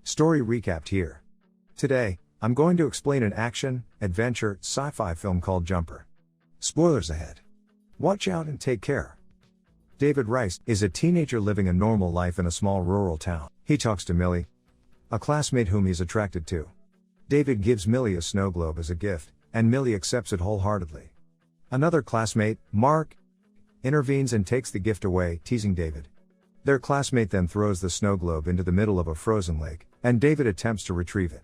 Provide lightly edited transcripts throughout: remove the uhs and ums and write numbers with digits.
Story recapped here. Today, I'm going to explain an action, adventure, sci-fi film called Jumper. Spoilers ahead. Watch out and take care. David Rice is a teenager living a normal life in a small rural town. He talks to Millie, a classmate whom he's attracted to. David gives Millie a snow globe as a gift, and Millie accepts it wholeheartedly. Another classmate, Mark, intervenes and takes the gift away, teasing David. Their classmate then throws the snow globe into the middle of a frozen lake, and David attempts to retrieve it.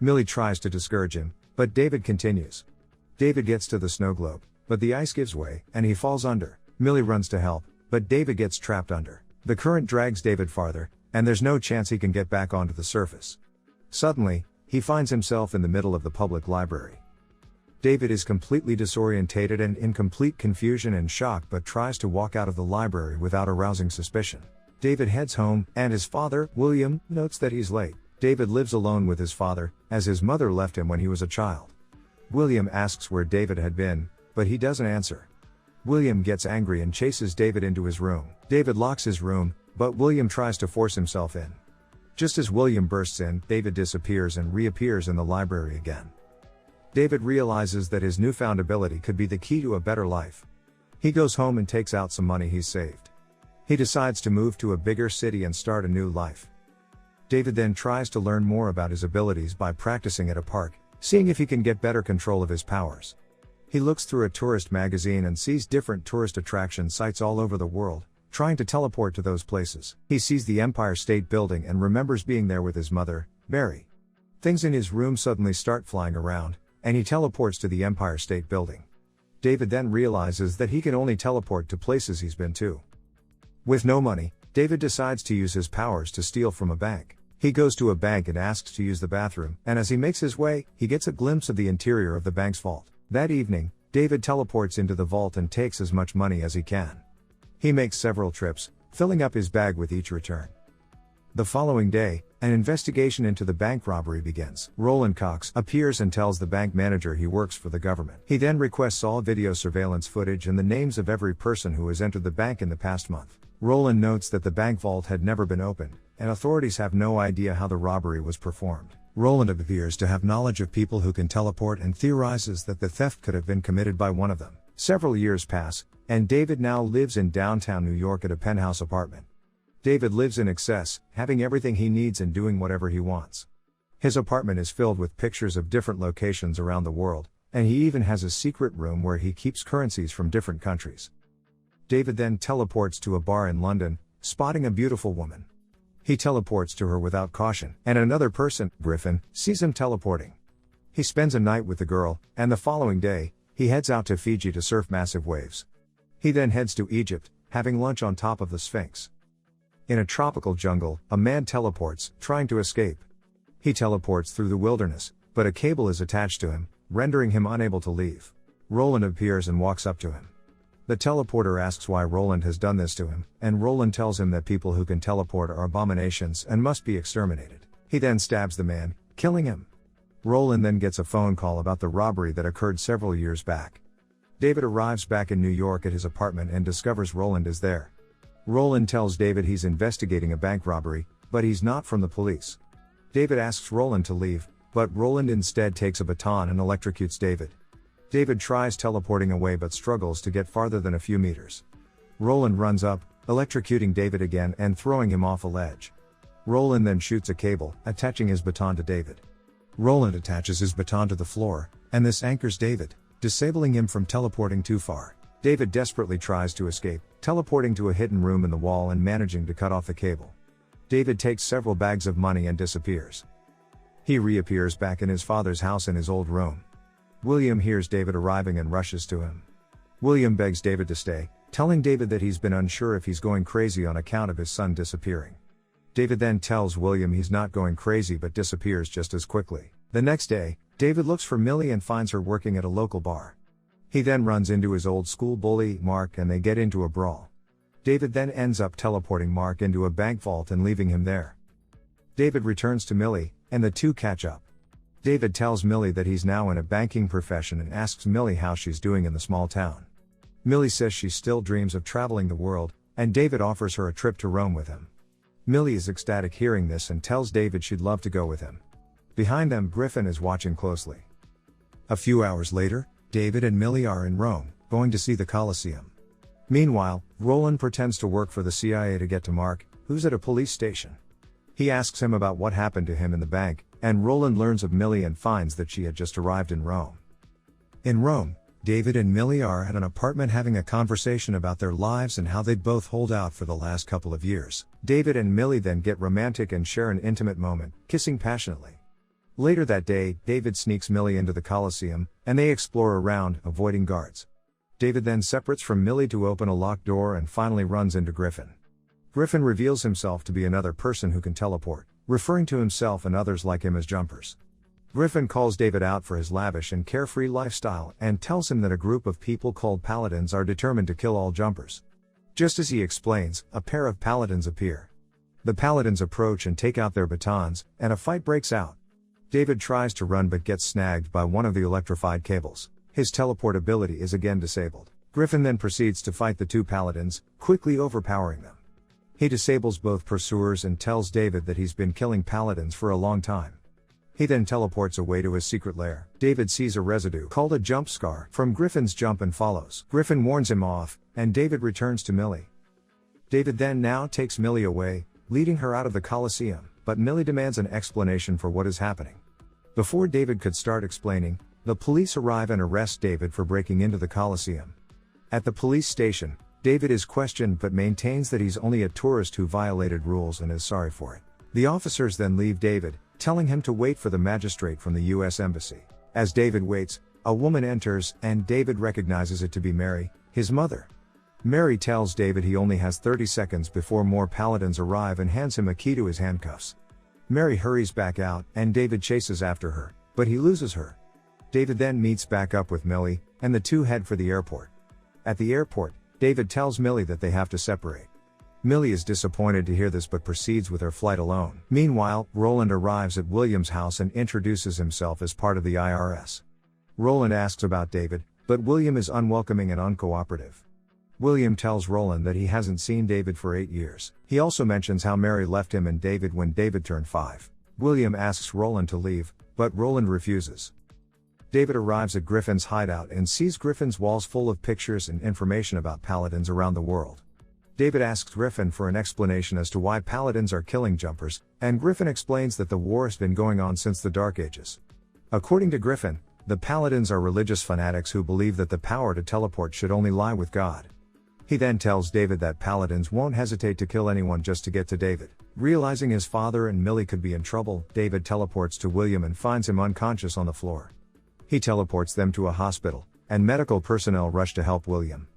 Millie tries to discourage him, but David continues. David gets to the snow globe, but the ice gives way, and he falls under. Millie runs to help, but David gets trapped under. The current drags David farther, and there's no chance he can get back onto the surface. Suddenly, he finds himself in the middle of the public library. David is completely disorientated and in complete confusion and shock, but tries to walk out of the library without arousing suspicion. David heads home, and his father, William, notes that he's late. David lives alone with his father, as his mother left him when he was a child. William asks where David had been, but he doesn't answer. William gets angry and chases David into his room. David locks his room, but William tries to force himself in. Just as William bursts in, David disappears and reappears in the library again. David realizes that his newfound ability could be the key to a better life. He goes home and takes out some money he's saved. He decides to move to a bigger city and start a new life. David then tries to learn more about his abilities by practicing at a park, seeing if he can get better control of his powers. He looks through a tourist magazine and sees different tourist attraction sites all over the world, trying to teleport to those places. He sees the Empire State Building and remembers being there with his mother, Mary. Things in his room suddenly start flying around, and he teleports to the Empire State Building. David then realizes that he can only teleport to places he's been to. With no money, David decides to use his powers to steal from a bank. He goes to a bank and asks to use the bathroom, and as he makes his way, he gets a glimpse of the interior of the bank's vault. That evening, David teleports into the vault and takes as much money as he can. He makes several trips, filling up his bag with each return. The following day, an investigation into the bank robbery begins. Roland Cox appears and tells the bank manager he works for the government. He then requests all video surveillance footage and the names of every person who has entered the bank in the past month. Roland notes that the bank vault had never been opened, and authorities have no idea how the robbery was performed. Roland appears to have knowledge of people who can teleport and theorizes that the theft could have been committed by one of them. Several years pass, and David now lives in downtown New York at a penthouse apartment. David lives in excess, having everything he needs and doing whatever he wants. His apartment is filled with pictures of different locations around the world, and he even has a secret room where he keeps currencies from different countries. David then teleports to a bar in London, spotting a beautiful woman. He teleports to her without caution, and another person, Griffin, sees him teleporting. He spends a night with the girl, and the following day, he heads out to Fiji to surf massive waves. He then heads to Egypt, having lunch on top of the Sphinx. In a tropical jungle, a man teleports, trying to escape. He teleports through the wilderness, but a cable is attached to him, rendering him unable to leave. Roland appears and walks up to him. The teleporter asks why Roland has done this to him, and Roland tells him that people who can teleport are abominations and must be exterminated. He then stabs the man, killing him. Roland then gets a phone call about the robbery that occurred several years back. David arrives back in New York at his apartment and discovers Roland is there. Roland tells David he's investigating a bank robbery, but he's not from the police. David asks Roland to leave, but Roland instead takes a baton and electrocutes David. David tries teleporting away but struggles to get farther than a few meters. Roland runs up, electrocuting David again and throwing him off a ledge. Roland then shoots a cable, attaching his baton to David. Roland attaches his baton to the floor, and this anchors David, disabling him from teleporting too far. David desperately tries to escape, teleporting to a hidden room in the wall and managing to cut off the cable. David takes several bags of money and disappears. He reappears back in his father's house in his old room. William hears David arriving and rushes to him. William begs David to stay, telling David that he's been unsure if he's going crazy on account of his son disappearing. David then tells William he's not going crazy but disappears just as quickly. The next day, David looks for Millie and finds her working at a local bar. He then runs into his old school bully, Mark, and they get into a brawl. David then ends up teleporting Mark into a bank vault and leaving him there. David returns to Millie, and the two catch up. David tells Millie that he's now in a banking profession and asks Millie how she's doing in the small town. Millie says she still dreams of traveling the world, and David offers her a trip to Rome with him. Millie is ecstatic hearing this and tells David she'd love to go with him. Behind them, Griffin is watching closely. A few hours later, David and Millie are in Rome, going to see the Colosseum. Meanwhile, Roland pretends to work for the CIA to get to Mark, who's at a police station. He asks him about what happened to him in the bank, and Roland learns of Millie and finds that she had just arrived in Rome. In Rome, David and Millie are at an apartment having a conversation about their lives and how they'd both hold out for the last couple of years. David and Millie then get romantic and share an intimate moment, kissing passionately. Later that day, David sneaks Millie into the Colosseum, and they explore around, avoiding guards. David then separates from Millie to open a locked door and finally runs into Griffin. Griffin reveals himself to be another person who can teleport, referring to himself and others like him as jumpers. Griffin calls David out for his lavish and carefree lifestyle and tells him that a group of people called paladins are determined to kill all jumpers. Just as he explains, a pair of paladins appear. The paladins approach and take out their batons, and a fight breaks out. David tries to run but gets snagged by one of the electrified cables. His teleport ability is again disabled. Griffin then proceeds to fight the two paladins, quickly overpowering them. He disables both pursuers and tells David that he's been killing paladins for a long time. He then teleports away to his secret lair. David sees a residue called a jump scar from Griffin's jump and follows. Griffin warns him off, and David returns to Millie. David then now takes Millie away, leading her out of the Colosseum, but Millie demands an explanation for what is happening. Before David could start explaining, the police arrive and arrest David for breaking into the Colosseum. At the police station, David is questioned but maintains that he's only a tourist who violated rules and is sorry for it. The officers then leave David, telling him to wait for the magistrate from the US Embassy. As David waits, a woman enters, and David recognizes it to be Mary, his mother. Mary tells David he only has 30 seconds before more paladins arrive and hands him a key to his handcuffs. Mary hurries back out, and David chases after her, but he loses her. David then meets back up with Millie, and the two head for the airport. At the airport, David tells Millie that they have to separate. Millie is disappointed to hear this but proceeds with her flight alone. Meanwhile, Roland arrives at William's house and introduces himself as part of the IRS. Roland asks about David, but William is unwelcoming and uncooperative. William tells Roland that he hasn't seen David for 8 years. He also mentions how Mary left him and David when David turned 5. William asks Roland to leave, but Roland refuses. David arrives at Griffin's hideout and sees Griffin's walls full of pictures and information about paladins around the world. David asks Griffin for an explanation as to why paladins are killing jumpers, and Griffin explains that the war has been going on since the Dark Ages. According to Griffin, the paladins are religious fanatics who believe that the power to teleport should only lie with God. He then tells David that paladins won't hesitate to kill anyone just to get to David. Realizing his father and Millie could be in trouble, David teleports to William and finds him unconscious on the floor. He teleports them to a hospital, and medical personnel rush to help William.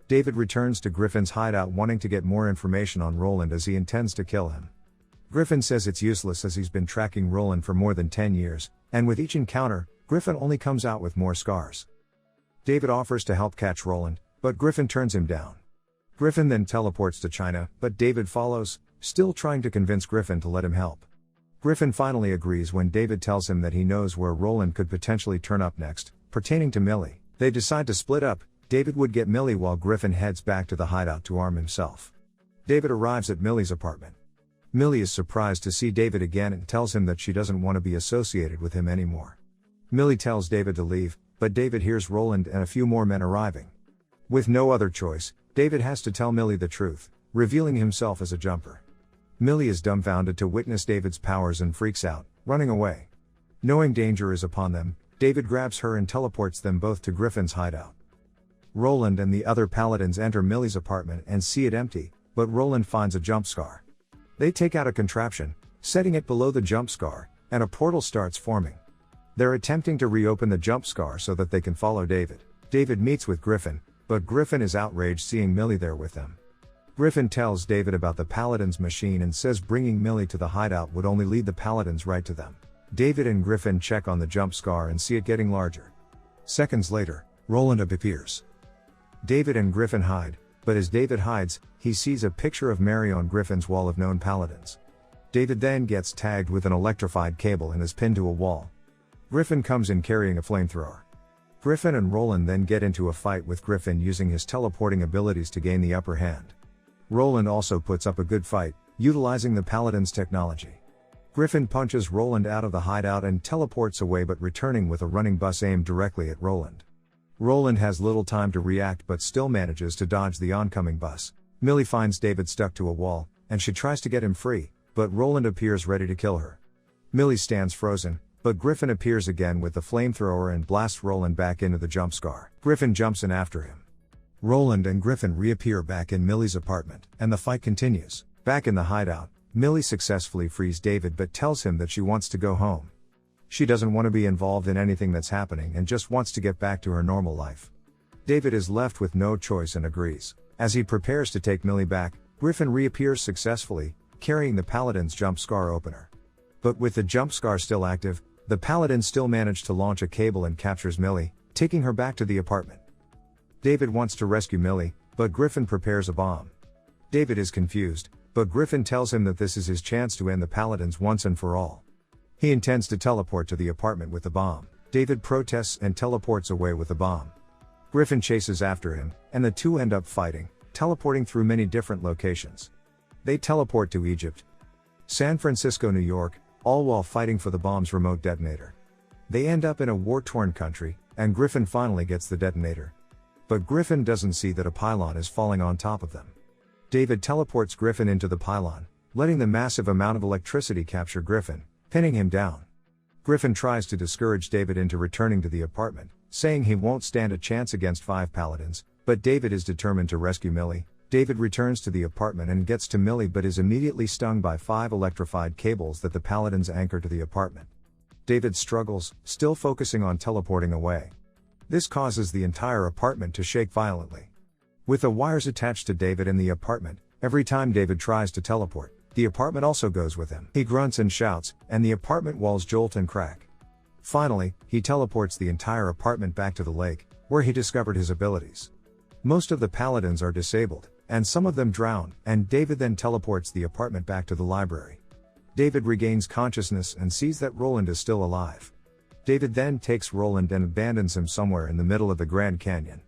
David returns to Griffin's hideout wanting to get more information on Roland as he intends to kill him. Griffin says it's useless as he's been tracking Roland for more than 10 years, and with each encounter, Griffin only comes out with more scars. David offers to help catch Roland, but Griffin turns him down. Griffin then teleports to China, but David follows, still trying to convince Griffin to let him help. Griffin finally agrees when David tells him that he knows where Roland could potentially turn up next, pertaining to Millie. They decide to split up. David would get Millie while Griffin heads back to the hideout to arm himself. David arrives at Millie's apartment. Millie is surprised to see David again and tells him that she doesn't want to be associated with him anymore. Millie tells David to leave, but David hears Roland and a few more men arriving. With no other choice, David has to tell Millie the truth, revealing himself as a jumper. Millie is dumbfounded to witness David's powers and freaks out, running away. Knowing danger is upon them, David grabs her and teleports them both to Griffin's hideout. Roland and the other paladins enter Millie's apartment and see it empty, but Roland finds a jump scar. They take out a contraption, setting it below the jump scar, and a portal starts forming. They're attempting to reopen the jump scar so that they can follow David. David meets with Griffin, but Griffin is outraged seeing Millie there with them. Griffin tells David about the paladin's machine and says bringing Millie to the hideout would only lead the paladins right to them. David and Griffin check on the jump scar and see it getting larger. Seconds later, Roland appears. David and Griffin hide, but as David hides, he sees a picture of Mary on Griffin's wall of known paladins. David then gets tagged with an electrified cable and is pinned to a wall. Griffin comes in carrying a flamethrower. Griffin and Roland then get into a fight with Griffin using his teleporting abilities to gain the upper hand. Roland also puts up a good fight, utilizing the Paladin's technology. Griffin punches Roland out of the hideout and teleports away, but returning with a running bus aimed directly at Roland. Roland has little time to react but still manages to dodge the oncoming bus. Millie finds David stuck to a wall, and she tries to get him free, but Roland appears ready to kill her. Millie stands frozen, but Griffin appears again with the flamethrower and blasts Roland back into the jump scar. Griffin jumps in after him. Roland and Griffin reappear back in Millie's apartment, and the fight continues. Back in the hideout, Millie successfully frees David but tells him that she wants to go home. She doesn't want to be involved in anything that's happening and just wants to get back to her normal life. David is left with no choice and agrees. As he prepares to take Millie back, Griffin reappears successfully, carrying the Paladin's jump scar opener. But with the jump scar still active, the Paladin still managed to launch a cable and captures Millie, taking her back to the apartment. David wants to rescue Millie, but Griffin prepares a bomb. David is confused, but Griffin tells him that this is his chance to end the Paladins once and for all. He intends to teleport to the apartment with the bomb. David protests and teleports away with the bomb. Griffin chases after him, and the two end up fighting, teleporting through many different locations. They teleport to Egypt, San Francisco, New York, all while fighting for the bomb's remote detonator. They end up in a war-torn country, and Griffin finally gets the detonator. But Griffin doesn't see that a pylon is falling on top of them. David teleports Griffin into the pylon, letting the massive amount of electricity capture Griffin, pinning him down. Griffin tries to discourage David into returning to the apartment, saying he won't stand a chance against 5 paladins, but David is determined to rescue Millie. David returns to the apartment and gets to Millie but is immediately stung by 5 electrified cables that the paladins anchor to the apartment. David struggles, still focusing on teleporting away. This causes the entire apartment to shake violently. With the wires attached to David in the apartment, every time David tries to teleport, the apartment also goes with him. He grunts and shouts, and the apartment walls jolt and crack. Finally, he teleports the entire apartment back to the lake, where he discovered his abilities. Most of the paladins are disabled, and some of them drown, and David then teleports the apartment back to the library. David regains consciousness and sees that Roland is still alive. David then takes Roland and abandons him somewhere in the middle of the Grand Canyon.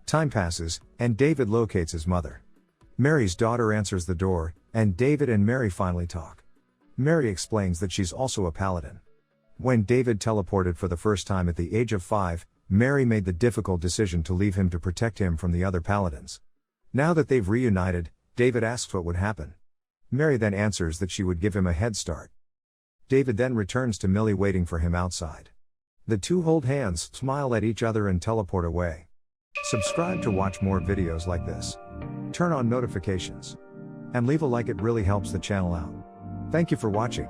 Time passes, and David locates his mother. Mary's daughter answers the door, and David and Mary finally talk. Mary explains that she's also a paladin. When David teleported for the first time at the age of 5, Mary made the difficult decision to leave him to protect him from the other paladins. Now that they've reunited, David asks what would happen. Mary then answers that she would give him a head start. David then returns to Millie waiting for him outside. The two hold hands, smile at each other and teleport away. Subscribe to watch more videos like this. Turn on notifications. And leave a like, it really helps the channel out. Thank you for watching.